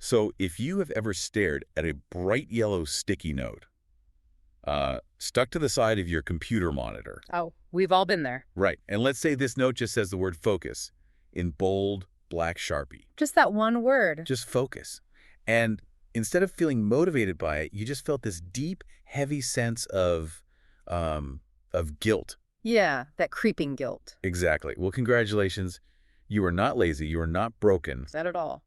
So if you have ever stared at a bright yellow sticky note stuck to the side of your computer monitor. Oh, we've all been there. Right. And let's say this note just says the word focus in bold black Sharpie. Just that one word. Just focus. And instead of feeling motivated by it, you just felt this deep, heavy sense of guilt. Yeah, that creeping guilt. Exactly. Well, congratulations. You are not lazy. You are not broken. Not at all.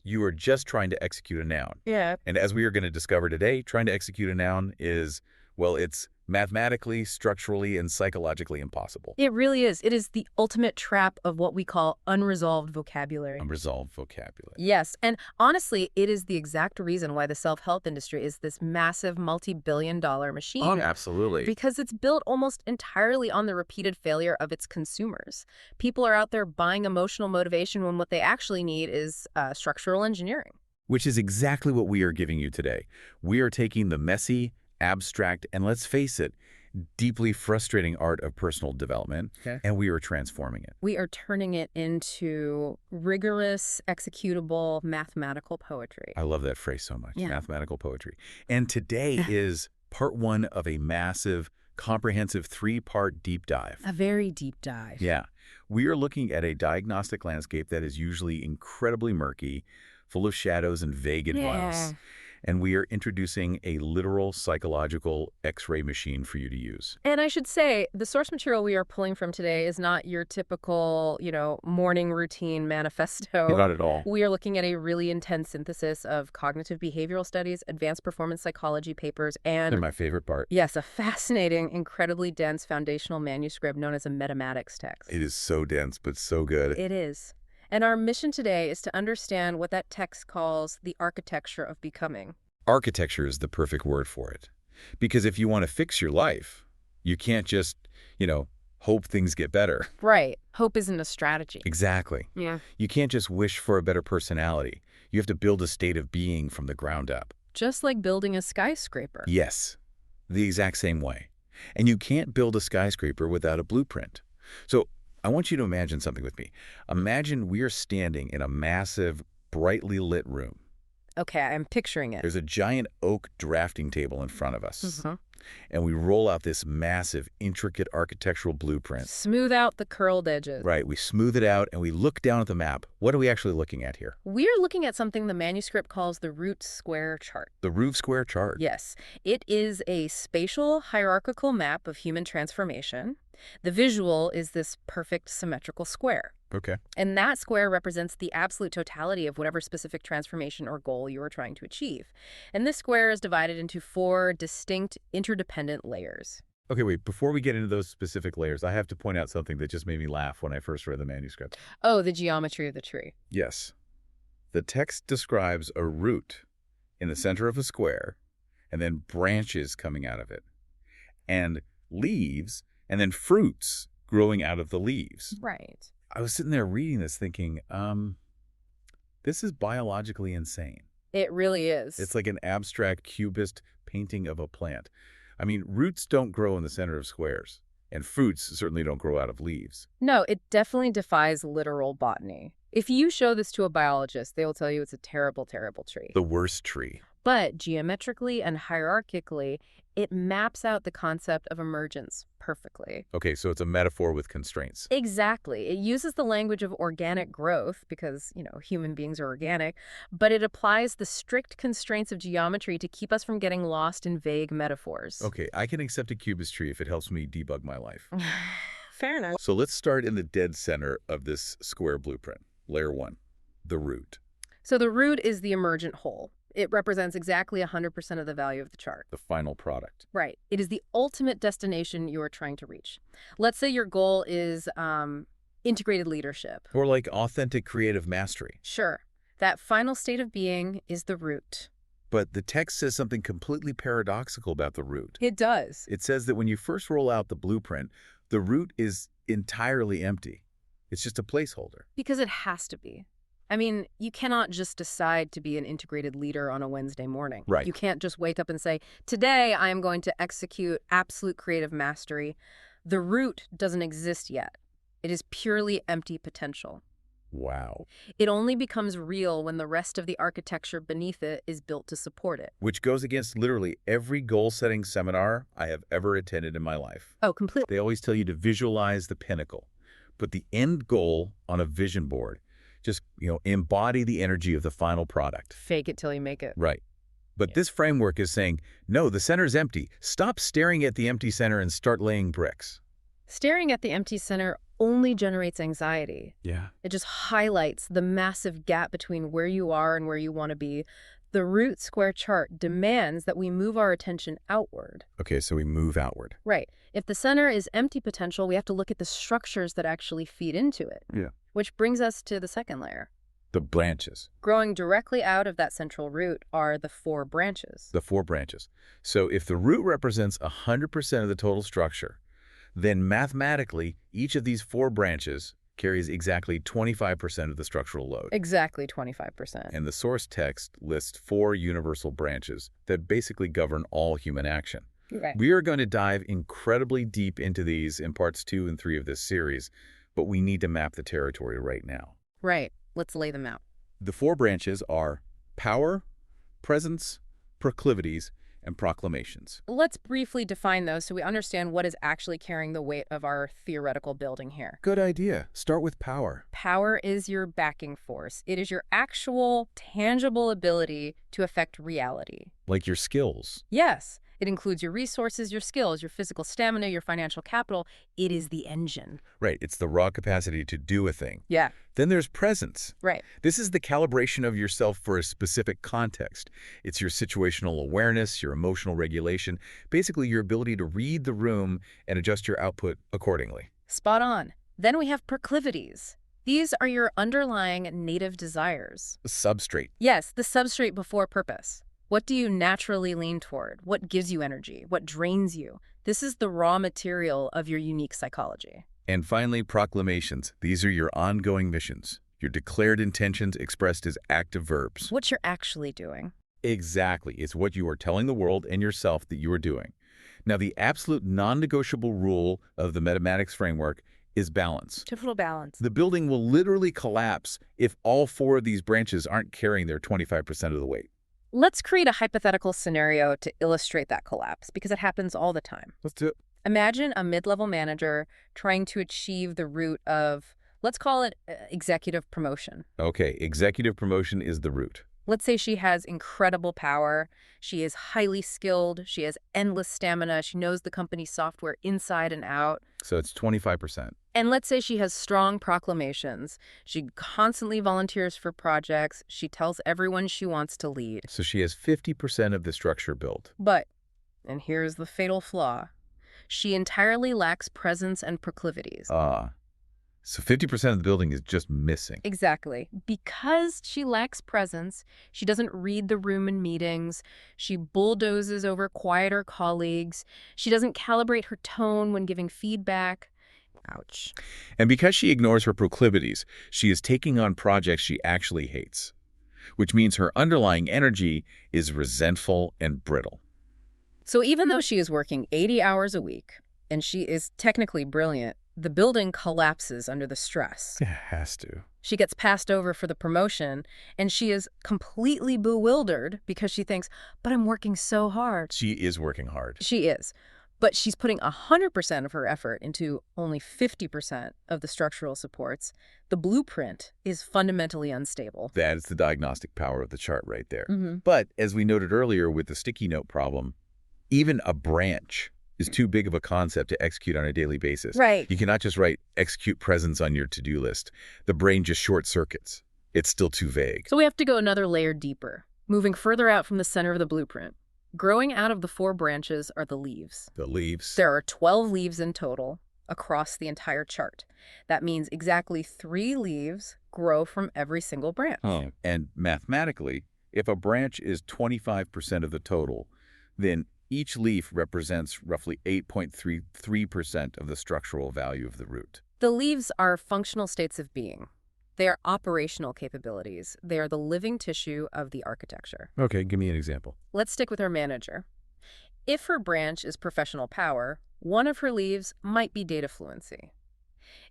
You are just trying to execute a noun. Yeah. And as we are going to discover today, trying to execute a noun is, well, it's mathematically, structurally, and psychologically impossible. It really is. It is the ultimate trap of what we call unresolved vocabulary. Unresolved vocabulary. Yes, and honestly, it is the exact reason why the self-help industry is this massive multi-billion-dollar machine. Oh, absolutely. Because it's built almost entirely on the repeated failure of its consumers. People are out there buying emotional motivation when what they actually need is structural engineering. Which is exactly what we are giving you today. We are taking the messy, abstract, and let's face it, deeply frustrating art of personal development, and we are transforming it. We are turning it into rigorous, executable, mathematical poetry. I love that phrase so much, Yeah. mathematical poetry. And today is part one of a massive, comprehensive three-part deep dive. A very deep dive. Yeah. We are looking at a diagnostic landscape that is usually incredibly murky, full of shadows and vague advice. And we are introducing a literal psychological X-ray machine for you to use. And I should say, the source material we are pulling from today is not your typical, morning routine manifesto. Not at all. We are looking at a really intense synthesis of cognitive behavioral studies, advanced performance psychology papers, And my favorite part. yes, a fascinating, incredibly dense foundational manuscript known as a metamatics text. It is so dense, but so good. It is. And our mission today is to understand what that text calls the architecture of becoming. Architecture is the perfect word for it. Because if you want to fix your life, you can't just, hope things get better. Right. Hope isn't a strategy. Exactly. Yeah. You can't just wish for a better personality. You have to build a state of being from the ground up. Just like building a skyscraper. Yes, the exact same way. And you can't build a skyscraper without a blueprint. So I want you to imagine something with me. Imagine we are standing in a massive, brightly lit room. Okay, I'm picturing it. There's a giant oak drafting table in front of us. Mm-hmm. And we roll out this massive, intricate architectural blueprint. Smooth out the curled edges. Right, we smooth it out and we look down at the map. What are we actually looking at here? We are looking at something the manuscript calls the root square chart. The root square chart. Yes, it is a spatial hierarchical map of human transformation. The visual is this perfect symmetrical square. Okay. And that square represents the absolute totality of whatever specific transformation or goal you are trying to achieve. And this square is divided into 4 distinct, interdependent layers. Okay, wait, before we get into those specific layers, I have to point out something that just made me laugh when I first read the manuscript. Oh, the geometry of the tree. Yes. The text describes a root in the center of a square, and then branches coming out of it, and leaves, and then fruits growing out of the leaves. Right. I was sitting there reading this thinking, this is biologically insane. It really is. It's like an abstract cubist painting of a plant. I mean, roots don't grow in the center of squares, and fruits certainly don't grow out of leaves. No, it definitely defies literal botany. If you show this to a biologist, they will tell you it's a terrible, terrible tree. The worst tree. But geometrically and hierarchically, it maps out the concept of emergence perfectly. Okay, so it's a metaphor with constraints. Exactly. It uses the language of organic growth because, human beings are organic, but it applies the strict constraints of geometry to keep us from getting lost in vague metaphors. Okay, I can accept a cubist tree if it helps me debug my life. Fair enough. So let's start in the dead center of this square blueprint. Layer 1, the root. So the root is the emergent whole. It represents exactly 100% of the value of the chart. The final product. Right. It is the ultimate destination you are trying to reach. Let's say your goal is integrated leadership. Or like authentic creative mastery. Sure. That final state of being is the root. But the text says something completely paradoxical about the root. It does. It says that when you first roll out the blueprint, the root is entirely empty. It's just a placeholder. Because it has to be. I mean, you cannot just decide to be an integrated leader on a Wednesday morning. Right. You can't just wake up and say, today I am going to execute absolute creative mastery. The root doesn't exist yet. It is purely empty potential. Wow. It only becomes real when the rest of the architecture beneath it is built to support it. Which goes against literally every goal-setting seminar I have ever attended in my life. Oh, completely. They always tell you to visualize the pinnacle. Put the end goal on a vision board. Just, embody the energy of the final product. Fake it till you make it. Right. But this framework is saying, no, the center's empty. Stop staring at the empty center and start laying bricks. Staring at the empty center only generates anxiety. Yeah. It just highlights the massive gap between where you are and where you want to be. The root square chart demands that we move our attention outward. Okay, so we move outward. Right. If the center is empty potential, we have to look at the structures that actually feed into it. Yeah. Which brings us to the second layer. The branches. Growing directly out of that central root are the 4 branches. The 4 branches. So if the root represents 100% of the total structure, then mathematically, each of these 4 branches carries exactly 25% of the structural load. Exactly 25%. And the source text lists 4 universal branches that basically govern all human action. Right. We are going to dive incredibly deep into these in parts 2 and 3 of this series, but we need to map the territory right now. Right. Let's lay them out. The 4 branches are power, presence, proclivities, and proclamations. Let's briefly define those so we understand what is actually carrying the weight of our theoretical building here. Good idea. Start with power. Power is your backing force. It is your actual, tangible ability to affect reality. Like your skills. Yes, it includes your resources, your skills, your physical stamina, your financial capital. It is the engine. Right. It's the raw capacity to do a thing. Yeah. Then there's presence. Right. This is the calibration of yourself for a specific context. It's your situational awareness, your emotional regulation, basically your ability to read the room and adjust your output accordingly. Spot on. Then we have proclivities. These are your underlying native desires. Substrate. Yes, the substrate before purpose. What do you naturally lean toward? What gives you energy? What drains you? This is the raw material of your unique psychology. And finally, proclamations. These are your ongoing missions, your declared intentions expressed as active verbs. What you're actually doing. Exactly. It's what you are telling the world and yourself that you are doing. Now, the absolute non-negotiable rule of the mathematics framework is balance. Total balance. The building will literally collapse if all 4 of these branches aren't carrying their 25% of the weight. Let's create a hypothetical scenario to illustrate that collapse, because it happens all the time. Let's do it. Imagine a mid-level manager trying to achieve the root of, let's call it executive promotion. Okay, executive promotion is the root. Let's say she has incredible power, she is highly skilled, she has endless stamina, she knows the company's software inside and out. So it's 25%. And let's say she has strong proclamations. She constantly volunteers for projects. She tells everyone she wants to lead. So she has 50% of the structure built. But, and here's the fatal flaw, she entirely lacks presence and proclivities. So 50% of the building is just missing. Exactly. Because she lacks presence, she doesn't read the room in meetings, she bulldozes over quieter colleagues, she doesn't calibrate her tone when giving feedback. Ouch. And because she ignores her proclivities, she is taking on projects she actually hates, which means her underlying energy is resentful and brittle. So even though she is working 80 hours a week, and she is technically brilliant, the building collapses under the stress. It has to. She gets passed over for the promotion, and she is completely bewildered because she thinks, but I'm working so hard. She is working hard. She is. But she's putting 100% of her effort into only 50% of the structural supports. The blueprint is fundamentally unstable. That is the diagnostic power of the chart right there. Mm-hmm. But as we noted earlier with the sticky note problem, even a branch is too big of a concept to execute on a daily basis. Right. You cannot just write execute presence on your to-do list. The brain just short circuits. It's still too vague. So we have to go another layer deeper, moving further out from the center of the blueprint. Growing out of the 4 branches are the leaves. The leaves. There are 12 leaves in total across the entire chart. That means exactly 3 leaves grow from every single branch. Oh. And mathematically, if a branch is 25% of the total, then each leaf represents roughly 8.33% of the structural value of the root. The leaves are functional states of being. They are operational capabilities. They are the living tissue of the architecture. Okay, give me an example. Let's stick with her manager. If her branch is professional power, one of her leaves might be data fluency.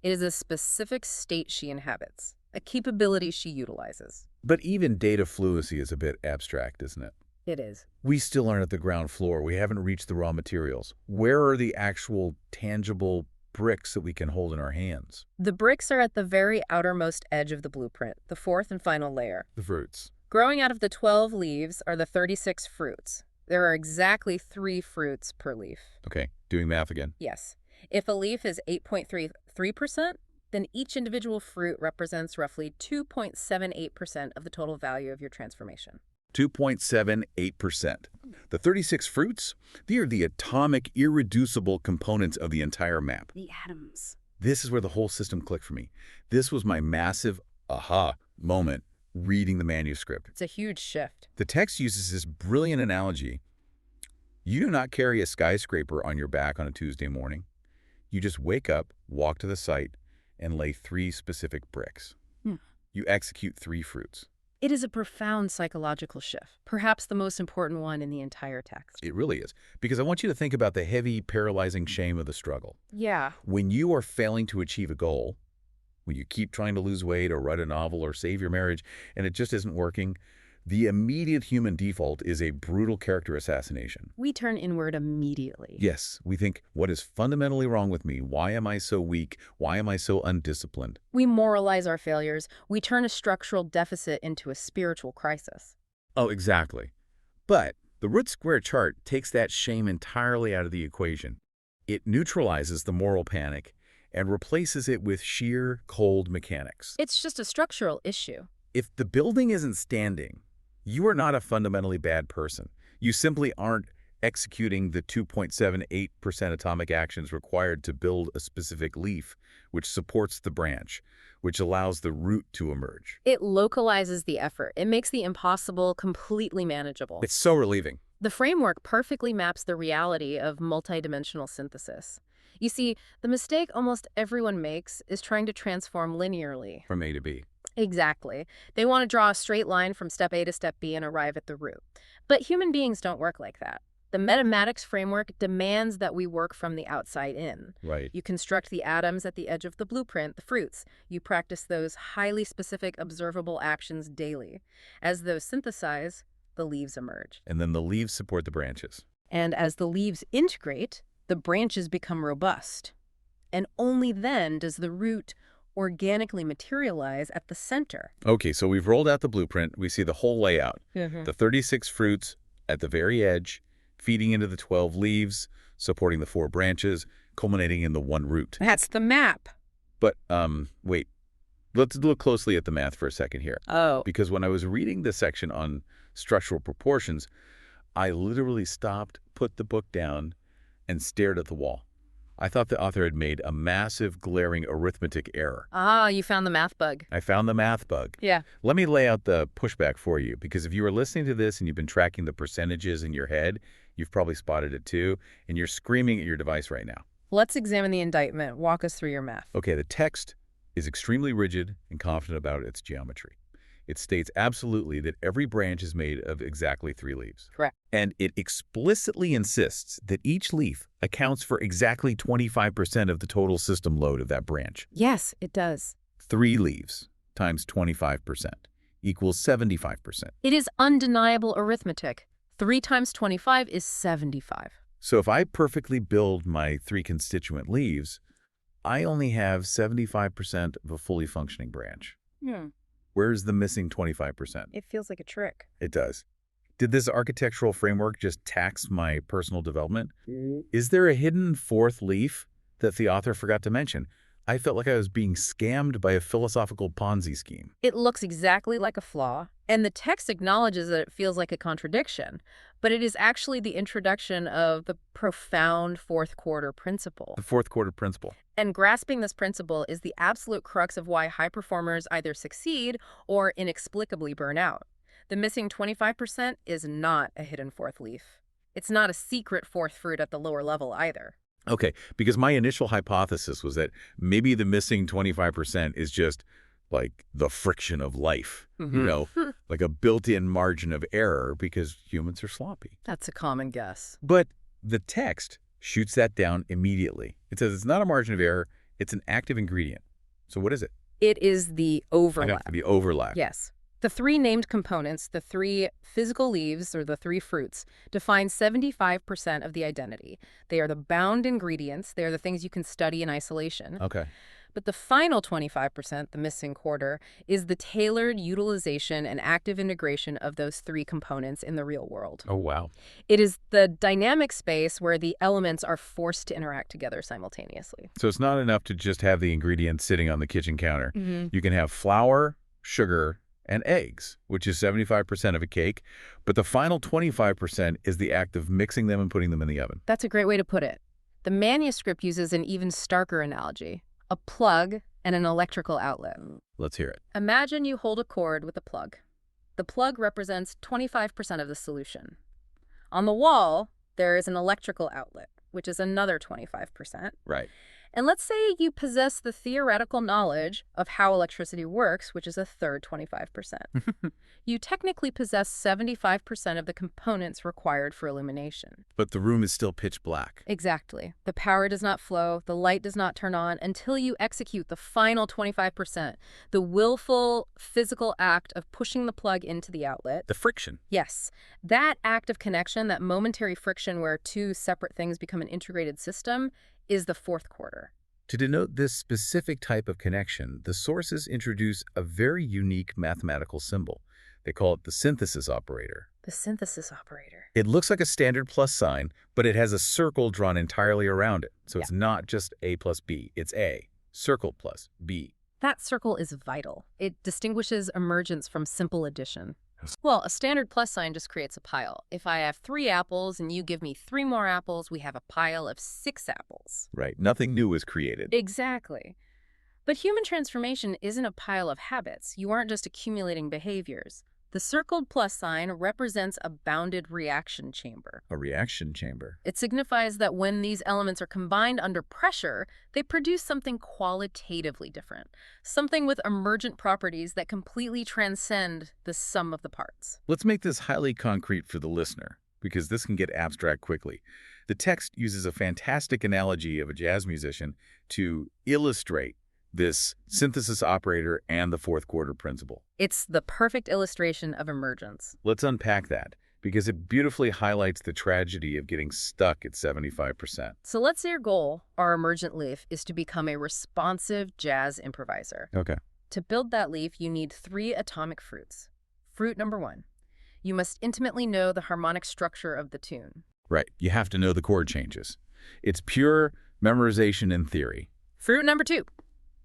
It is a specific state she inhabits, a capability she utilizes. But even data fluency is a bit abstract, isn't it? It is. We still aren't at the ground floor. We haven't reached the raw materials. Where are the actual tangible bricks that we can hold in our hands? The bricks are at the very outermost edge of the blueprint, the fourth and final layer. The fruits. Growing out of the 12 leaves are the 36 fruits. There are exactly 3 fruits per leaf. Okay, doing math again. Yes. If a leaf is 8.33%, then each individual fruit represents roughly 2.78% of the total value of your transformation. 2.78%. The 36 fruits, they are the atomic, irreducible components of the entire map. The atoms. This is where the whole system clicked for me. This was my massive aha moment reading the manuscript. It's a huge shift. The text uses this brilliant analogy. You do not carry a skyscraper on your back on a Tuesday morning. You just wake up, walk to the site, and lay 3 specific bricks. You execute 3 fruits. It is a profound psychological shift, perhaps the most important one in the entire text. It really is, because I want you to think about the heavy, paralyzing shame of the struggle. Yeah. When you are failing to achieve a goal, when you keep trying to lose weight or write a novel or save your marriage, and it just isn't working, the immediate human default is a brutal character assassination. We turn inward immediately. Yes, we think, what is fundamentally wrong with me? Why am I so weak? Why am I so undisciplined? We moralize our failures. We turn a structural deficit into a spiritual crisis. Oh, exactly. But the root square chart takes that shame entirely out of the equation. It neutralizes the moral panic and replaces it with sheer, cold mechanics. It's just a structural issue. If the building isn't standing, you are not a fundamentally bad person. You simply aren't executing the 2.78% atomic actions required to build a specific leaf, which supports the branch, which allows the root to emerge. It localizes the effort. It makes the impossible completely manageable. It's so relieving. The framework perfectly maps the reality of multidimensional synthesis. You see, the mistake almost everyone makes is trying to transform linearly. From A to B. Exactly. They want to draw a straight line from step A to step B and arrive at the root. But human beings don't work like that. The metamatics framework demands that we work from the outside in. Right. You construct the atoms at the edge of the blueprint, the fruits. You practice those highly specific, observable actions daily. As those synthesize, the leaves emerge. And then the leaves support the branches. And as the leaves integrate, the branches become robust. And only then does the root organically materialize at the center. Okay, so we've rolled out the blueprint. We see the whole layout. The 36 fruits at the very edge, feeding into the 12 leaves, supporting the 4 branches, culminating in the 1 root. That's the map. But, wait. Let's look closely at the math for a second here. Oh. Because when I was reading this section on structural proportions, I literally stopped, put the book down, and stared at the wall. I thought the author had made a massive, glaring arithmetic error. Ah, you found the math bug. I found the math bug. Yeah. Let me lay out the pushback for you, because if you are listening to this and you've been tracking the percentages in your head, you've probably spotted it too, and you're screaming at your device right now. Let's examine the indictment. Walk us through your math. Okay, the text is extremely rigid and confident about its geometry. It states absolutely that every branch is made of exactly 3 leaves. Correct. And it explicitly insists that each leaf accounts for exactly 25% of the total system load of that branch. Yes, it does. 3 leaves times 25% equals 75%. It is undeniable arithmetic. 3 times 25 is 75. So if I perfectly build my 3 constituent leaves, I only have 75% of a fully functioning branch. Where's the missing 25%? It feels like a trick. It does. Did this architectural framework just tax my personal development? Is there a hidden 4th leaf that the author forgot to mention? I felt like I was being scammed by a philosophical Ponzi scheme. It looks exactly like a flaw, and the text acknowledges that it feels like a contradiction, but it is actually the introduction of the profound 4th quarter principle. The 4th quarter principle. And grasping this principle is the absolute crux of why high performers either succeed or inexplicably burn out. The missing 25% is not a hidden 4th leaf. It's not a secret 4th fruit at the lower level either. Okay, because my initial hypothesis was that maybe the missing 25% is just like the friction of life, you know, like a built-in margin of error because humans are sloppy. That's a common guess. But the text shoots that down immediately. It says it's not a margin of error, it's an active ingredient. So what is it? It is the overlap. The overlap. Yes. The three named components, the three physical leaves or the three fruits, define 75% of the identity. They are the bound ingredients. They are the things you can study in isolation. Okay. But the final 25%, the missing quarter, is the tailored utilization and active integration of those three components in the real world. Oh, wow. It is the dynamic space where the elements are forced to interact together simultaneously. So it's not enough to just have the ingredients sitting on the kitchen counter. You can have flour, sugar, and eggs, which is 75% of a cake, but the final 25% is the act of mixing them and putting them in the oven. That's a great way to put it. The manuscript uses an even starker analogy, a plug and an electrical outlet. Let's hear it. Imagine you hold a cord with a plug. The plug represents 25% of the solution. On the wall, there is an electrical outlet, which is another 25%. Right. And let's say you possess the theoretical knowledge of how electricity works, which is a third 25%. You technically possess 75% of the components required for illumination. But the room is still pitch black. Exactly. The power does not flow, the light does not turn on until you execute the final 25%, the willful physical act of pushing the plug into the outlet. The friction. Yes. That act of connection, that momentary friction where two separate things become an integrated system, is the fourth quarter. To denote this specific type of connection, the sources introduce a very unique mathematical symbol. They call it the synthesis operator. The synthesis operator. It looks like a standard plus sign, but it has a circle drawn entirely around it. So it's not just A plus B, it's A, circle plus B. That circle is vital. It distinguishes emergence from simple addition. Well, a standard plus sign just creates a pile. If I have 3 apples and you give me 3 more apples, we have a pile of 6 apples. Right. Nothing new is created. Exactly. But human transformation isn't a pile of habits. You aren't just accumulating behaviors. The circled plus sign represents a bounded reaction chamber. A reaction chamber. It signifies that when these elements are combined under pressure, they produce something qualitatively different, something with emergent properties that completely transcend the sum of the parts. Let's make this highly concrete for the listener, because this can get abstract quickly. The text uses a fantastic analogy of a jazz musician to illustrate this synthesis operator and the fourth quarter principle. It's the perfect illustration of emergence. Let's unpack that, because it beautifully highlights the tragedy of getting stuck at 75%. So let's say your goal, our emergent leaf, is to become a responsive jazz improviser. Okay. To build that leaf, you need 3 atomic fruits. Fruit number 1. You must intimately know the harmonic structure of the tune. Right. You have to know the chord changes. It's pure memorization in theory. Fruit number 2.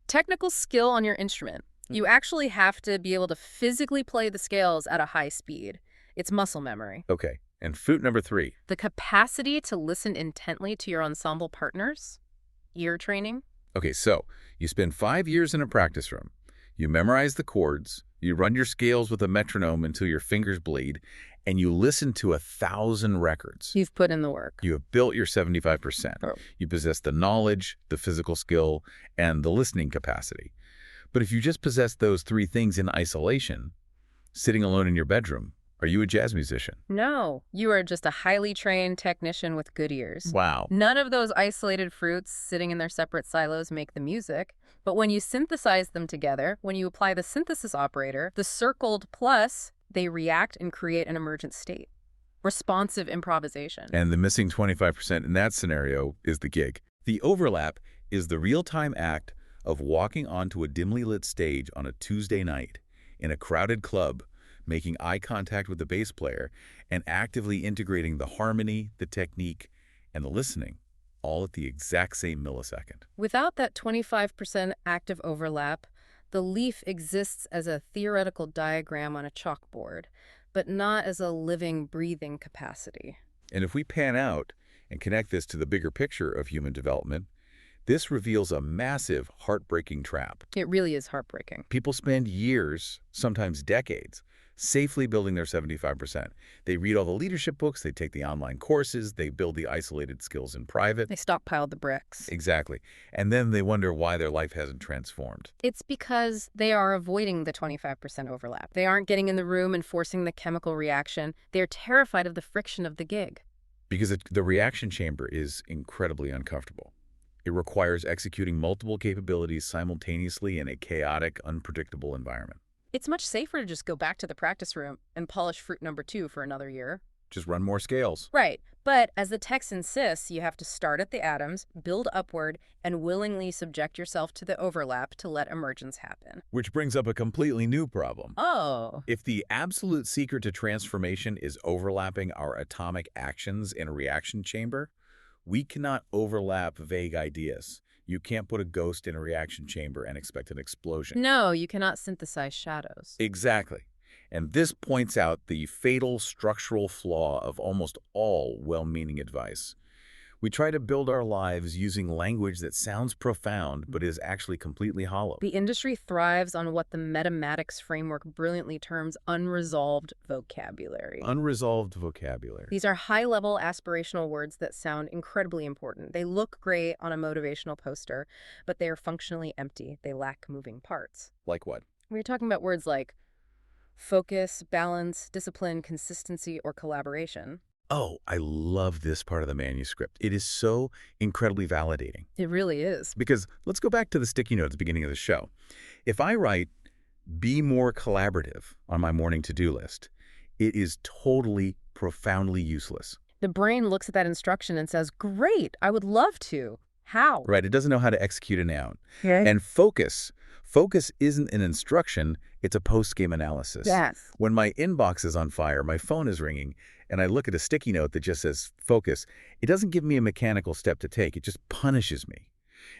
Technical skill on your instrument. You actually have to be able to physically play the scales at a high speed. It's muscle memory. Okay. And fruit number 3. The capacity to listen intently to your ensemble partners. Ear training. Okay, so you spend 5 years in a practice room. You memorize the chords. You run your scales with a metronome until your fingers bleed. And you listen to 1,000 records. You've put in the work. You have built your 75%. Oh. You possess the knowledge, the physical skill, and the listening capacity. But if you just possess those 3 things in isolation, sitting alone in your bedroom, are you a jazz musician? No, you are just a highly trained technician with good ears. Wow. None of those isolated fruits sitting in their separate silos make the music. But when you synthesize them together, when you apply the synthesis operator, the circled plus, they react and create an emergent state. Responsive improvisation. And the missing 25% in that scenario is the gig. The overlap is the real-time act of walking onto a dimly lit stage on a Tuesday night in a crowded club, making eye contact with the bass player, and actively integrating the harmony, the technique, and the listening, all at the exact same millisecond. Without that 25% active overlap, the leaf exists as a theoretical diagram on a chalkboard, but not as a living, breathing capacity. And if we pan out and connect this to the bigger picture of human development, this reveals a massive, heartbreaking trap. It really is heartbreaking. People spend years, sometimes decades, safely building their 75%. They read all the leadership books, they take the online courses, they build the isolated skills in private. They stockpiled the bricks. Exactly. And then they wonder why their life hasn't transformed. It's because they are avoiding the 25% overlap. They aren't getting in the room and forcing the chemical reaction. They're terrified of the friction of the gig. Because the reaction chamber is incredibly uncomfortable. It requires executing multiple capabilities simultaneously in a chaotic, unpredictable environment. It's much safer to just go back to the practice room and polish fruit number 2 for another year. Just run more scales. Right. But as the text insists, you have to start at the atoms, build upward, and willingly subject yourself to the overlap to let emergence happen. Which brings up a completely new problem. Oh. If the absolute secret to transformation is overlapping our atomic actions in a reaction chamber, we cannot overlap vague ideas. You can't put a ghost in a reaction chamber and expect an explosion. No, you cannot synthesize shadows. Exactly. And this points out the fatal structural flaw of almost all well-meaning advice. We try to build our lives using language that sounds profound but is actually completely hollow. The industry thrives on what the mathematics framework brilliantly terms unresolved vocabulary. Unresolved vocabulary. These are high-level aspirational words that sound incredibly important. They look great on a motivational poster, but they are functionally empty. They lack moving parts. Like what? We're talking about words like focus, balance, discipline, consistency, or collaboration. Oh, I love this part of the manuscript. It is so incredibly validating. It really is. Because let's go back to the sticky note at the beginning of the show. If I write, be more collaborative on my morning to-do list, it is totally, profoundly useless. The brain looks at that instruction and says, great, I would love to. How? Right, it doesn't know how to execute a noun. Okay. And focus isn't an instruction, it's a post-game analysis. Yes. When my inbox is on fire, my phone is ringing, and I look at a sticky note that just says focus, it doesn't give me a mechanical step to take, it just punishes me.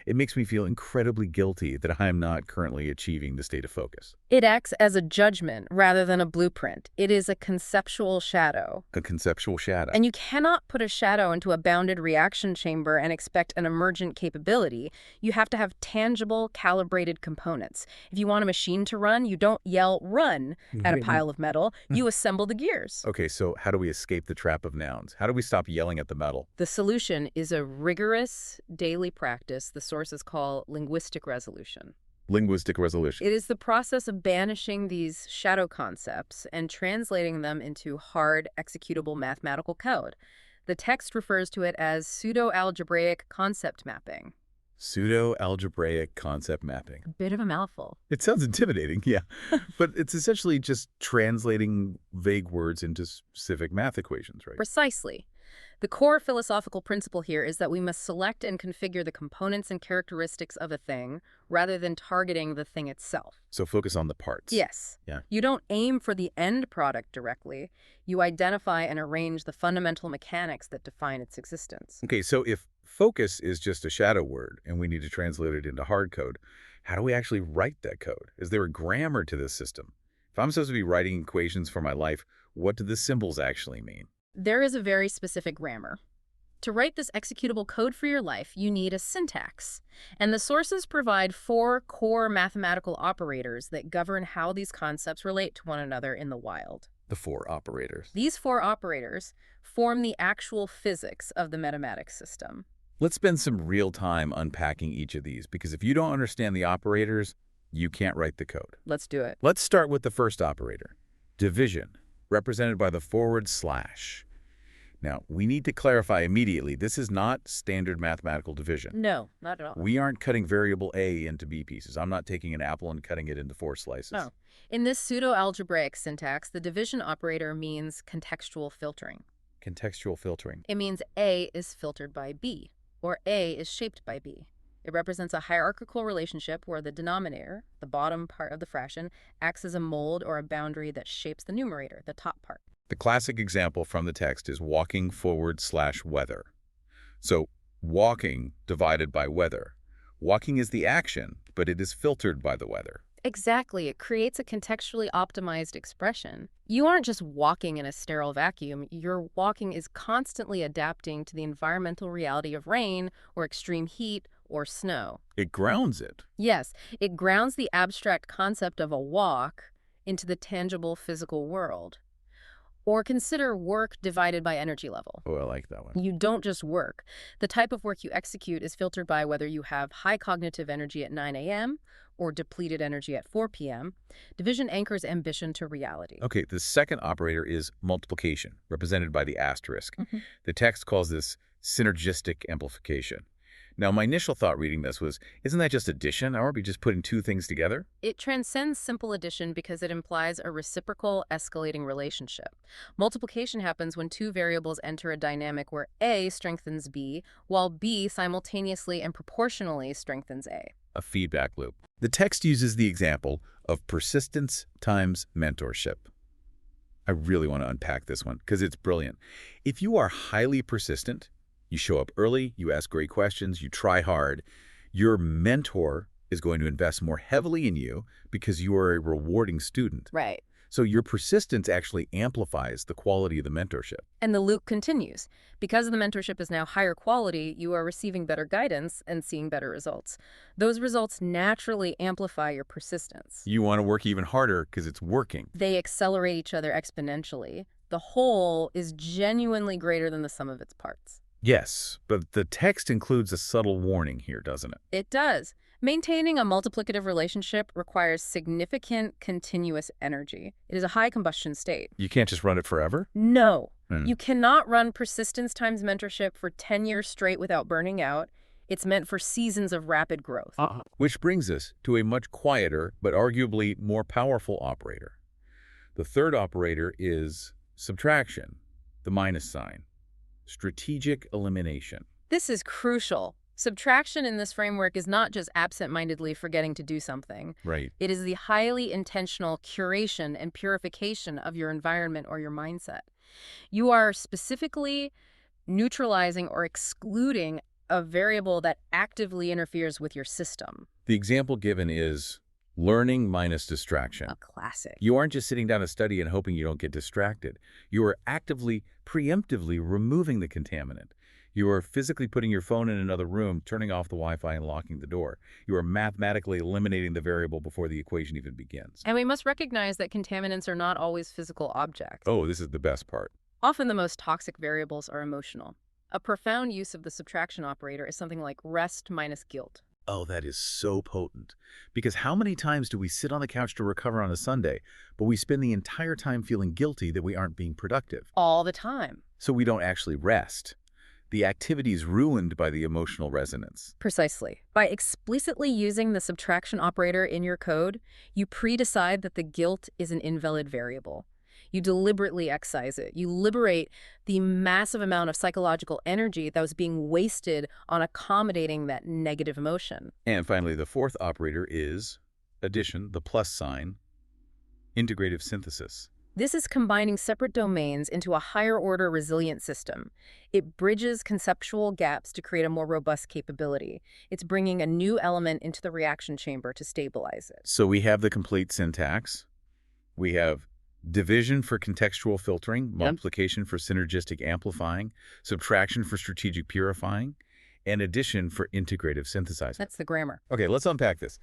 It makes me feel incredibly guilty that I am not currently achieving the state of focus. It acts as a judgment rather than a blueprint. It is a conceptual shadow. A conceptual shadow. And you cannot put a shadow into a bounded reaction chamber and expect an emergent capability. You have to have tangible, calibrated components. If you want a machine to run, you don't yell, run, at a pile of metal. You assemble the gears. Okay, so how do we escape the trap of nouns? How do we stop yelling at the metal? The solution is a rigorous daily practice the sources call linguistic resolution. Linguistic resolution. It is the process of banishing these shadow concepts and translating them into hard, executable mathematical code. The text refers to it as pseudo-algebraic concept mapping. Pseudo-algebraic concept mapping. A bit of a mouthful. It sounds intimidating, yeah. But it's essentially just translating vague words into specific math equations, right? Precisely. The core philosophical principle here is that we must select and configure the components and characteristics of a thing rather than targeting the thing itself. So focus on the parts. Yes. Yeah. You don't aim for the end product directly. You identify and arrange the fundamental mechanics that define its existence. Okay, so if focus is just a shadow word and we need to translate it into hard code, how do we actually write that code? Is there a grammar to this system? If I'm supposed to be writing equations for my life, what do the symbols actually mean? There is a very specific grammar. To write this executable code for your life, you need a syntax. And the sources provide 4 core mathematical operators that govern how these concepts relate to one another in the wild. The 4 operators. These 4 operators form the actual physics of the mathematics system. Let's spend some real time unpacking each of these, because if you don't understand the operators, you can't write the code. Let's do it. Let's start with the first operator, division, represented by the /. Now, we need to clarify immediately, this is not standard mathematical division. No, not at all. We aren't cutting variable a into b pieces. I'm not taking an apple and cutting it into 4 slices. No. In this pseudo-algebraic syntax, the division operator means contextual filtering. Contextual filtering. It means A is filtered by B, or A is shaped by B. It represents a hierarchical relationship where the denominator, the bottom part of the fraction, acts as a mold or a boundary that shapes the numerator, the top part. The classic example from the text is walking / weather. So, walking divided by weather. Walking is the action, but it is filtered by the weather. Exactly. It creates a contextually optimized expression. You aren't just walking in a sterile vacuum. Your walking is constantly adapting to the environmental reality of rain or extreme heat or snow. It grounds it. Yes, it grounds the abstract concept of a walk into the tangible physical world. Or consider work divided by energy level. Oh, I like that one. You don't just work. The type of work you execute is filtered by whether you have high cognitive energy at 9 a.m. or depleted energy at 4 p.m. Division anchors ambition to reality. Okay, the second operator is multiplication, represented by the asterisk. The text calls this synergistic amplification. Now, my initial thought reading this was, isn't that just addition? Aren't we just putting two things together? It transcends simple addition because it implies a reciprocal, escalating relationship. Multiplication happens when two variables enter a dynamic where A strengthens B, while B simultaneously and proportionally strengthens A. A feedback loop. The text uses the example of persistence times mentorship. I really want to unpack this one because it's brilliant. If you are highly persistent, you show up early, you ask great questions, you try hard, your mentor is going to invest more heavily in you because you are a rewarding student. Right. So your persistence actually amplifies the quality of the mentorship. And the loop continues. Because the mentorship is now higher quality, you are receiving better guidance and seeing better results. Those results naturally amplify your persistence. You want to work even harder because it's working. They accelerate each other exponentially. The whole is genuinely greater than the sum of its parts. Yes, but the text includes a subtle warning here, doesn't it? It does. Maintaining a multiplicative relationship requires significant, continuous energy. It is a high combustion state. You can't just run it forever? No. You cannot run persistence times mentorship for 10 years straight without burning out. It's meant for seasons of rapid growth. Which brings us to a much quieter, but arguably more powerful operator. The third operator is subtraction, the minus sign. Strategic elimination. This is crucial. Subtraction in this framework is not just absent-mindedly forgetting to do something. Right. It is the highly intentional curation and purification of your environment or your mindset. You are specifically neutralizing or excluding a variable that actively interferes with your system. The example given is learning minus distraction. A classic. You aren't just sitting down to study and hoping you don't get distracted. You are actively, preemptively removing the contaminant. You are physically putting your phone in another room, turning off the Wi-Fi and locking the door. You are mathematically eliminating the variable before the equation even begins. And we must recognize that contaminants are not always physical objects. Oh, this is the best part. Often the most toxic variables are emotional. A profound use of the subtraction operator is something like rest minus guilt. Oh, that is so potent. Because how many times do we sit on the couch to recover on a Sunday, but we spend the entire time feeling guilty that we aren't being productive? All the time. So we don't actually rest. The activity is ruined by the emotional resonance. Precisely. By explicitly using the subtraction operator in your code, you pre-decide that the guilt is an invalid variable. You deliberately excise it. You liberate the massive amount of psychological energy that was being wasted on accommodating that negative emotion. And finally, the fourth operator is addition, the plus sign, integrative synthesis. This is combining separate domains into a higher-order resilient system. It bridges conceptual gaps to create a more robust capability. It's bringing a new element into the reaction chamber to stabilize it. So we have the complete syntax. We have division for contextual filtering, multiplication for synergistic amplifying, subtraction for strategic purifying, and addition for integrative synthesizing. That's the grammar. Okay, let's unpack this.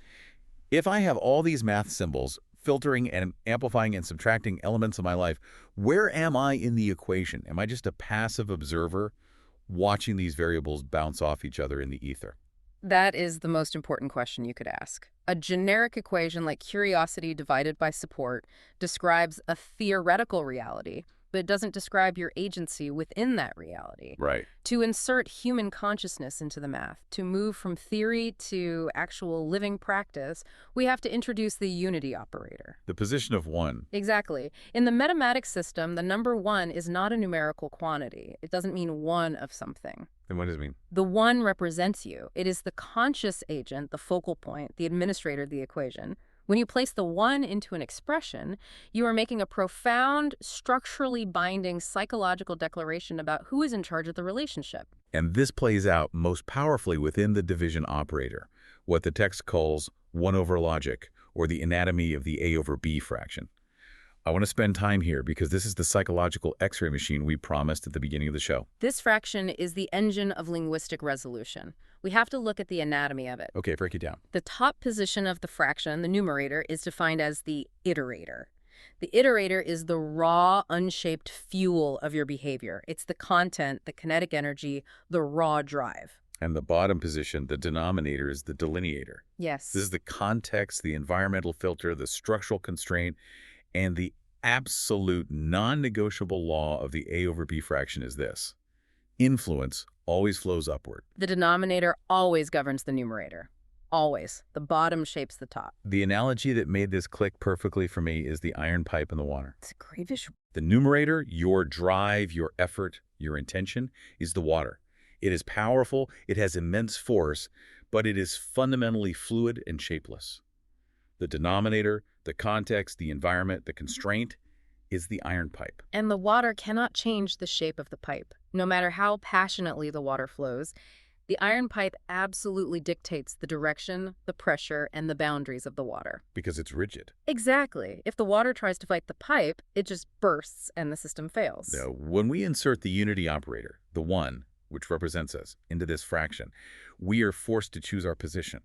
If I have all these math symbols filtering and amplifying and subtracting elements of my life, where am I in the equation? Am I just a passive observer watching these variables bounce off each other in the ether? That is the most important question you could ask. A generic equation like curiosity divided by support describes a theoretical reality, but it doesn't describe your agency within that reality. Right. To insert human consciousness into the math, to move from theory to actual living practice, we have to introduce the unity operator. The position of one. Exactly. In the mathematics system, the number 1 is not a numerical quantity. It doesn't mean one of something. Then what does it mean? The 1 represents you. It is the conscious agent, the focal point, the administrator of the equation. When you place the 1 into an expression, you are making a profound, structurally binding psychological declaration about who is in charge of the relationship. And this plays out most powerfully within the division operator, what the text calls 1 over logic, or the anatomy of the A over B fraction. I want to spend time here because this is the psychological X-ray machine we promised at the beginning of the show. This fraction is the engine of linguistic resolution. We have to look at the anatomy of it. Okay, break it down. The top position of the fraction, the numerator, is defined as the iterator. The iterator is the raw, unshaped fuel of your behavior. It's the content, the kinetic energy, the raw drive. And the bottom position, the denominator, is the delineator. Yes. This is the context, the environmental filter, the structural constraint, and the absolute non-negotiable law of the A over B fraction is this. Influence always flows upward. The denominator always governs the numerator. Always. The bottom shapes the top. The analogy that made this click perfectly for me is the iron pipe in the water. It's a great visual. The numerator, your drive, your effort, your intention, is the water. It is powerful, it has immense force, but it is fundamentally fluid and shapeless. The denominator, the context, the environment, the constraint, is the iron pipe. And the water cannot change the shape of the pipe. No matter how passionately the water flows, the iron pipe absolutely dictates the direction, the pressure, and the boundaries of the water. Because it's rigid. Exactly. If the water tries to fight the pipe, it just bursts and the system fails. Now, when we insert the unity operator, the 1, which represents us, into this fraction, we are forced to choose our position.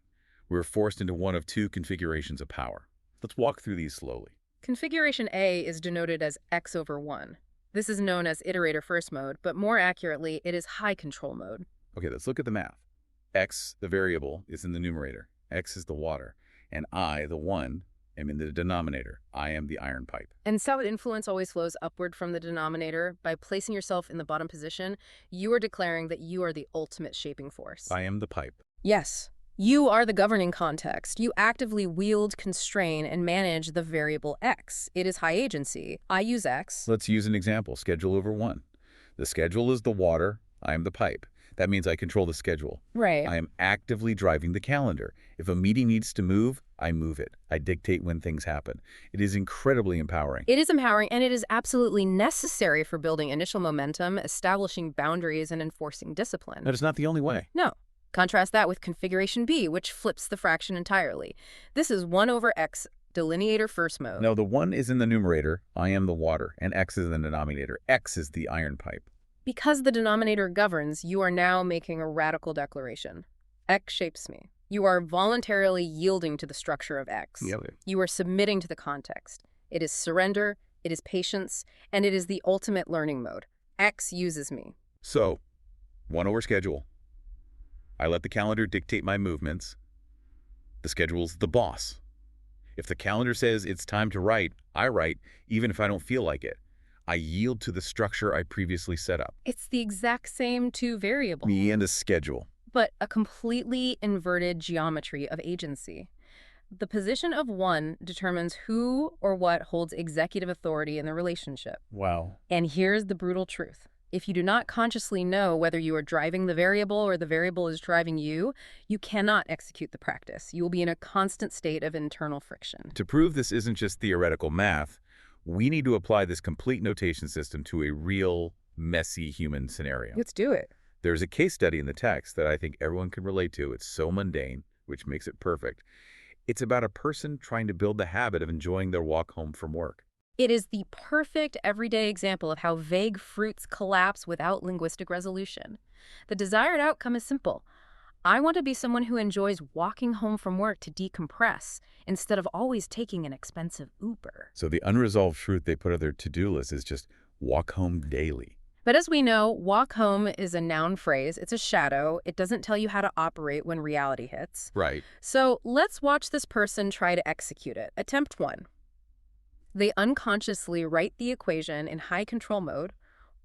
We're forced into one of 2 configurations of power. Let's walk through these slowly. Configuration A is denoted as x over 1. This is known as iterator first mode, but more accurately, it is high control mode. Okay, let's look at the math. X, the variable, is in the numerator. X is the water. And I, the 1, am in the denominator. I am the iron pipe. And so influence always flows upward from the denominator. By placing yourself in the bottom position, you are declaring that you are the ultimate shaping force. I am the pipe. Yes. You are the governing context. You actively wield, constrain, and manage the variable x. It is high agency. I use x. Let's use an example. Schedule over 1. The schedule is the water. I am the pipe. That means I control the schedule. Right. I am actively driving the calendar. If a meeting needs to move, I move it. I dictate when things happen. It is incredibly empowering. It is empowering, and it is absolutely necessary for building initial momentum, establishing boundaries, and enforcing discipline. That is not the only way. No. Contrast that with configuration B, which flips the fraction entirely. This is 1 over x, delineator first mode. No, the 1 is in the numerator. I am the water. And x is in the denominator. X is the iron pipe. Because the denominator governs, you are now making a radical declaration. X shapes me. You are voluntarily yielding to the structure of X. You are submitting to the context. It is surrender, it is patience, and it is the ultimate learning mode. X uses me. So, 1 over schedule. I let the calendar dictate my movements. The schedule's the boss. If the calendar says it's time to write, I write, even if I don't feel like it. I yield to the structure I previously set up. It's the exact same 2 variables. Me and a schedule. But a completely inverted geometry of agency. The position of 1 determines who or what holds executive authority in the relationship. Wow. And here's the brutal truth. If you do not consciously know whether you are driving the variable or the variable is driving you, you cannot execute the practice. You will be in a constant state of internal friction. To prove this isn't just theoretical math, we need to apply this complete notation system to a real, messy human scenario. Let's do it. There's a case study in the text that I think everyone can relate to. It's so mundane, which makes it perfect. It's about a person trying to build the habit of enjoying their walk home from work. It is the perfect everyday example of how vague fruits collapse without linguistic resolution. The desired outcome is simple. I want to be someone who enjoys walking home from work to decompress instead of always taking an expensive Uber. So the unresolved fruit they put on their to-do list is just walk home daily. But as we know, walk home is a noun phrase. It's a shadow. It doesn't tell you how to operate when reality hits. Right. So let's watch this person try to execute it. Attempt 1. They unconsciously write the equation in high control mode,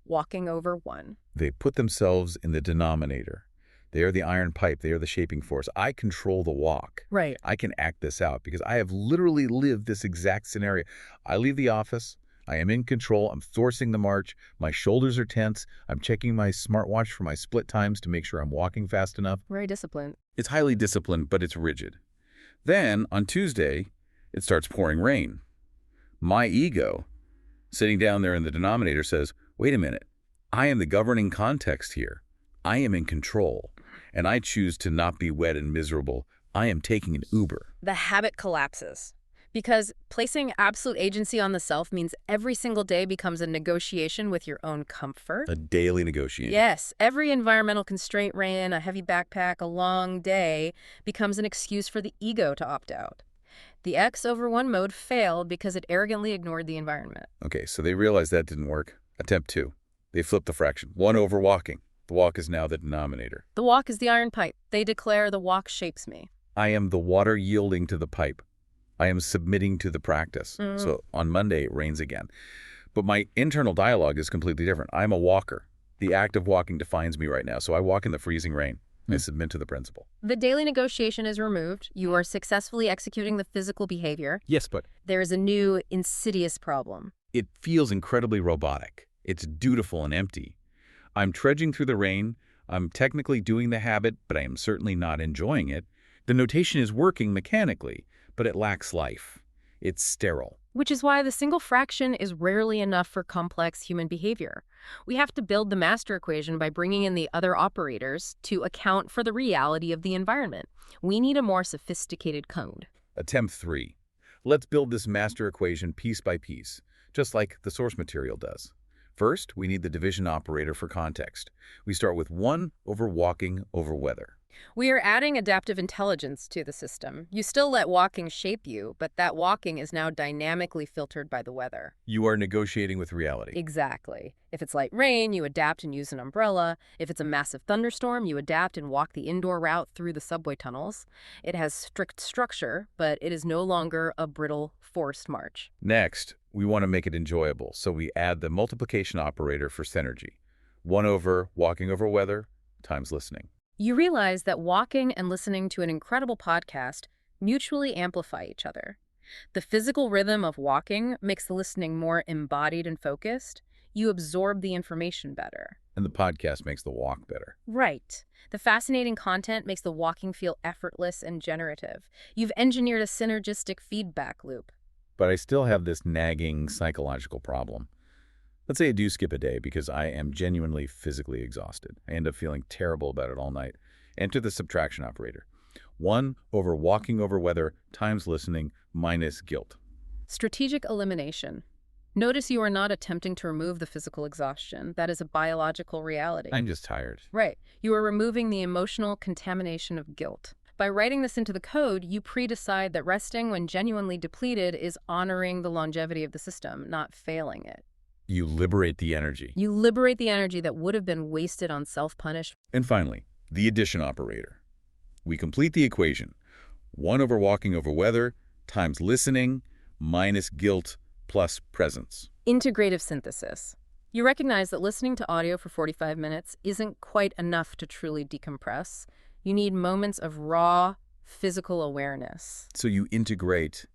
walking over 1. They put themselves in the denominator. They are the iron pipe. They are the shaping force. I control the walk. Right. I can act this out because I have literally lived this exact scenario. I leave the office. I am in control. I'm forcing the march. My shoulders are tense. I'm checking my smartwatch for my split times to make sure I'm walking fast enough. Very disciplined. It's highly disciplined, but it's rigid. Then, on Tuesday, it starts pouring rain. My ego, sitting down there in the denominator, says, wait a minute. I am the governing context here. I am in control, and I choose to not be wet and miserable. I am taking an Uber. The habit collapses. Because placing absolute agency on the self means every single day becomes a negotiation with your own comfort. A daily negotiation. Yes. Every environmental constraint ran, a heavy backpack, a long day becomes an excuse for the ego to opt out. The X over 1 mode failed because it arrogantly ignored the environment. Okay, so they realized that didn't work. Attempt 2. They flipped the fraction. 1 over walking. The walk is now the denominator. The walk is the iron pipe. They declare the walk shapes me. I am the water yielding to the pipe. I am submitting to the practice. So on Monday, it rains again. But my internal dialogue is completely different. I'm a walker. The act of walking defines me right now, so I walk in the freezing rain. I Hmm. submit to the principle. The daily negotiation is removed. You are successfully executing the physical behavior. Yes, but There is a new insidious problem. it feels incredibly robotic. It's dutiful and empty. I'm trudging through the rain. I'm technically doing the habit, but I am certainly not enjoying it. The notation is working mechanically, but it lacks life. It's sterile. Which is why the single fraction is rarely enough for complex human behavior. We have to build the master equation by bringing in the other operators to account for the reality of the environment. We need a more sophisticated code. Attempt 3. Let's build this master equation piece by piece, just like the source material does. First, we need the division operator for context. We start with 1 over walking over weather. We are adding adaptive intelligence to the system. You still let walking shape you, but that walking is now dynamically filtered by the weather. You are negotiating with reality. Exactly. If it's light rain, you adapt and use an umbrella. If it's a massive thunderstorm, you adapt and walk the indoor route through the subway tunnels. It has strict structure, but it is no longer a brittle, forced march. Next, we want to make it enjoyable, so we add the multiplication operator for synergy. 1 over walking over weather times listening. You realize that walking and listening to an incredible podcast mutually amplify each other. The physical rhythm of walking makes the listening more embodied and focused. You absorb the information better. And the podcast makes the walk better. Right. The fascinating content makes the walking feel effortless and generative. You've engineered a synergistic feedback loop. But I still have this nagging psychological problem. Let's say I do skip a day because I am genuinely physically exhausted. I end up feeling terrible about it all night. Enter the subtraction operator. 1 over walking over weather times listening minus guilt. Strategic elimination. Notice you are not attempting to remove the physical exhaustion. That is a biological reality. I'm just tired. Right. You are removing the emotional contamination of guilt. By writing this into the code, you pre-decide that resting when genuinely depleted is honoring the longevity of the system, not failing it. You liberate the energy. You liberate the energy that would have been wasted on self-punishment. And finally, the addition operator. We complete the equation. 1 over walking over weather times listening minus guilt plus presence. Integrative synthesis. You recognize that listening to audio for 45 minutes isn't quite enough to truly decompress. You need moments of raw, physical awareness. So you integrate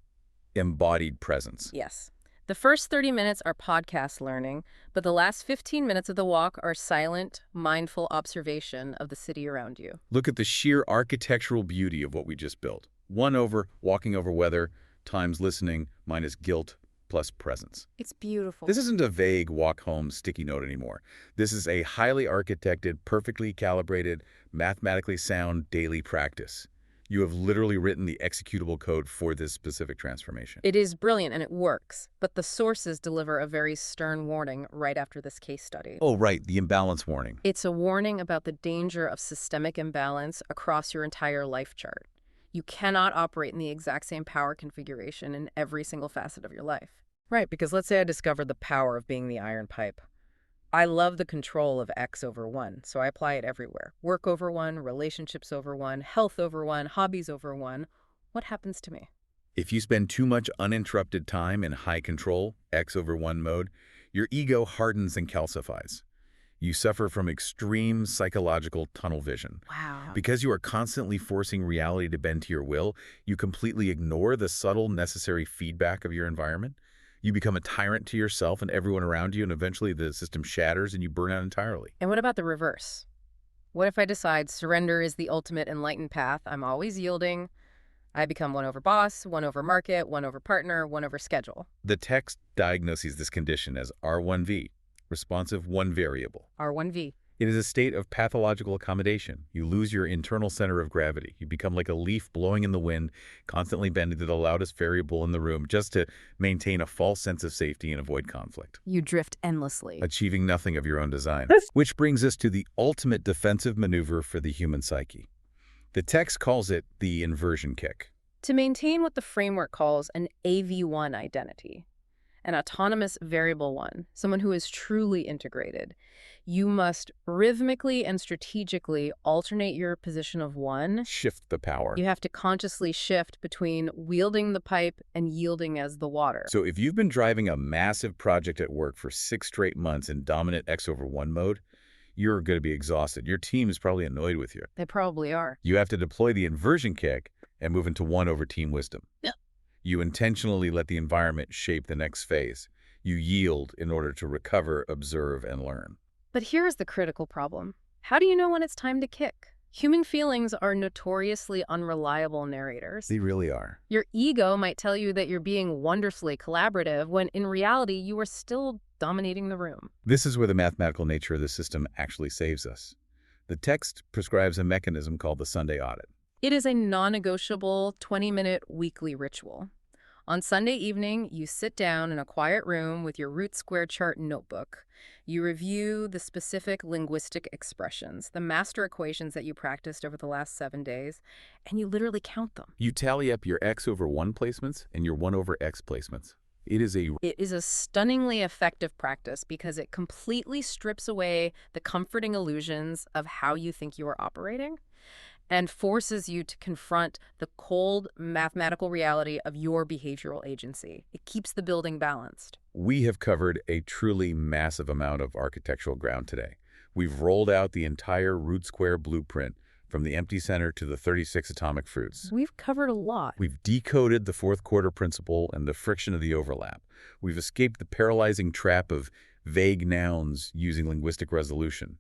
embodied presence. Yes. The first 30 minutes are podcast learning, but the last 15 minutes of the walk are silent, mindful observation of the city around you. Look at the sheer architectural beauty of what we just built. 1 over walking over weather times listening minus guilt plus presence. It's beautiful. This isn't a vague walk-home sticky note anymore. This is a highly architected, perfectly calibrated, mathematically sound daily practice. You have literally written the executable code for this specific transformation. It is brilliant and it works, but the sources deliver a very stern warning right after this case study. Oh, right, the imbalance warning. It's a warning about the danger of systemic imbalance across your entire life chart. You cannot operate in the exact same power configuration in every single facet of your life. Right, because let's say I discovered the power of being the iron pipe. I love the control of X over 1, so I apply it everywhere. Work over 1, relationships over 1, health over 1, hobbies over 1. What happens to me? If you spend too much uninterrupted time in high control, X over 1 mode, your ego hardens and calcifies. You suffer from extreme psychological tunnel vision. Wow. Because you are constantly forcing reality to bend to your will, you completely ignore the subtle, necessary feedback of your environment. You become a tyrant to yourself and everyone around you, and eventually the system shatters and you burn out entirely. And what about the reverse? What if I decide surrender is the ultimate enlightened path? I'm always yielding. I become 1 over boss, 1 over market, 1 over partner, 1 over schedule. The text diagnoses this condition as R1V, responsive one variable. R1V. It is a state of pathological accommodation. You lose your internal center of gravity. You become like a leaf blowing in the wind, constantly bending to the loudest variable in the room just to maintain a false sense of safety and avoid conflict. You drift endlessly. Achieving nothing of your own design. Which brings us to the ultimate defensive maneuver for the human psyche. The text calls it the inversion kick. To maintain what the framework calls an AV1 identity, an autonomous variable one, someone who is truly integrated, you must rhythmically and strategically alternate your position of 1. Shift the power. You have to consciously shift between wielding the pipe and yielding as the water. So if you've been driving a massive project at work for 6 straight months in dominant X over 1 mode, you're going to be exhausted. Your team is probably annoyed with you. They probably are. You have to deploy the inversion kick and move into 1 over team wisdom. Yeah. You intentionally let the environment shape the next phase. You yield in order to recover, observe, and learn. But here's the critical problem. How do you know when it's time to kick? Human feelings are notoriously unreliable narrators. They really are. Your ego might tell you that you're being wonderfully collaborative when in reality you are still dominating the room. This is where the mathematical nature of the system actually saves us. The text prescribes a mechanism called the Sunday audit. It is a non-negotiable 20-minute weekly ritual. On Sunday evening, you sit down in a quiet room with your root square chart notebook. You review the specific linguistic expressions, the master equations that you practiced over the last 7 days, and you literally count them. You tally up your x over 1 placements and your 1 over x placements. It is a stunningly effective practice because it completely strips away the comforting illusions of how you think you are operating and forces you to confront the cold mathematical reality of your behavioral agency. It keeps the building balanced. We have covered a truly massive amount of architectural ground today. We've rolled out the entire root square blueprint from the empty center to the 36 atomic fruits. We've covered a lot. We've decoded the fourth quarter principle and the friction of the overlap. We've escaped the paralyzing trap of vague nouns using linguistic resolution.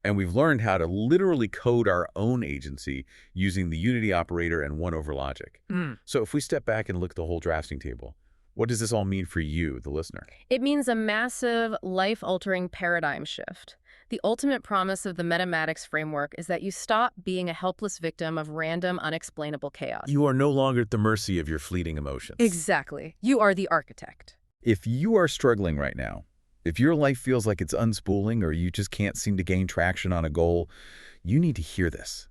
And we've learned how to literally code our own agency using the unity operator and 1 over logic. So if we step back and look at the whole drafting table, what does this all mean for you, the listener? It means a massive, life-altering paradigm shift. The ultimate promise of the metamatics framework is that you stop being a helpless victim of random, unexplainable chaos. You are no longer at the mercy of your fleeting emotions. Exactly. You are the architect. If you are struggling right now, if your life feels like it's unspooling or you just can't seem to gain traction on a goal, you need to hear this.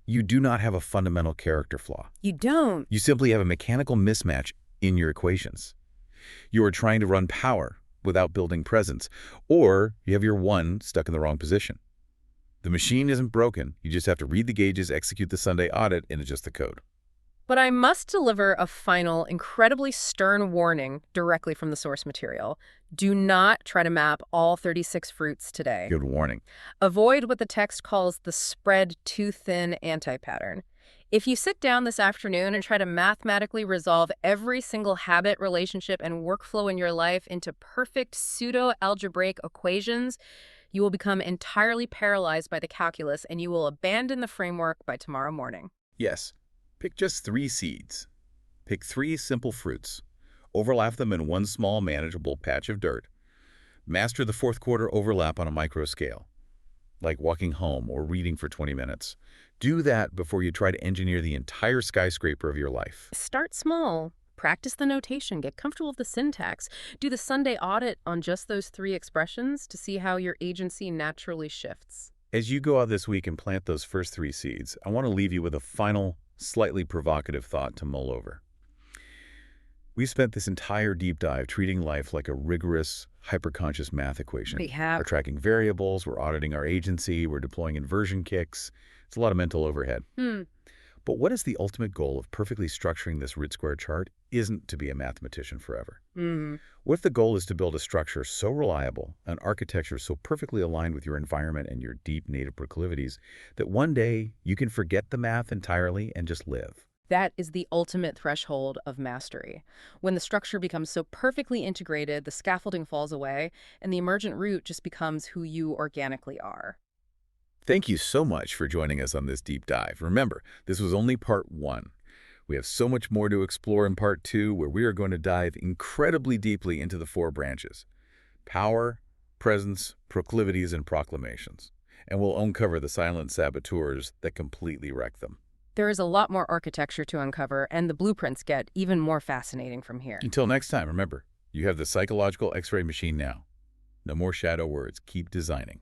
You do not have a fundamental character flaw. You don't. You simply have a mechanical mismatch in your equations. You are trying to run power without building presence, or you have your 1 stuck in the wrong position. The machine isn't broken. You just have to read the gauges, execute the Sunday audit, and adjust the code. But I must deliver a final, incredibly stern warning directly from the source material. Do not try to map all 36 fruits today. Good warning. Avoid what the text calls the spread too thin anti-pattern. If you sit down this afternoon and try to mathematically resolve every single habit, relationship, and workflow in your life into perfect pseudo-algebraic equations, you will become entirely paralyzed by the calculus and you will abandon the framework by tomorrow morning. Yes. Pick just 3 seeds. Pick 3 simple fruits. Overlap them in 1 small, manageable patch of dirt. Master the fourth quarter overlap on a micro scale, like walking home or reading for 20 minutes. Do that before you try to engineer the entire skyscraper of your life. Start small. Practice the notation. Get comfortable with the syntax. Do the Sunday audit on just those 3 expressions to see how your agency naturally shifts. As you go out this week and plant those first 3 seeds, I want to leave you with a final, slightly provocative thought to mull over. We spent this entire deep dive treating life like a rigorous, hyperconscious math equation. We have. We're tracking variables, we're auditing our agency, we're deploying inversion kicks. It's a lot of mental overhead. But what is the ultimate goal of perfectly structuring this root square chart isn't to be a mathematician forever. What if the goal is to build a structure so reliable, an architecture so perfectly aligned with your environment and your deep native proclivities, that one day you can forget the math entirely and just live? That is the ultimate threshold of mastery. When the structure becomes so perfectly integrated, the scaffolding falls away, and the emergent root just becomes who you organically are. Thank you so much for joining us on this deep dive. Remember, this was only part 1. We have so much more to explore in part 2, where we are going to dive incredibly deeply into the 4 branches: power, presence, proclivities, and proclamations. And we'll uncover the silent saboteurs that completely wreck them. There is a lot more architecture to uncover, and the blueprints get even more fascinating from here. Until next time, remember, you have the psychological X-ray machine now. No more shadow words. Keep designing.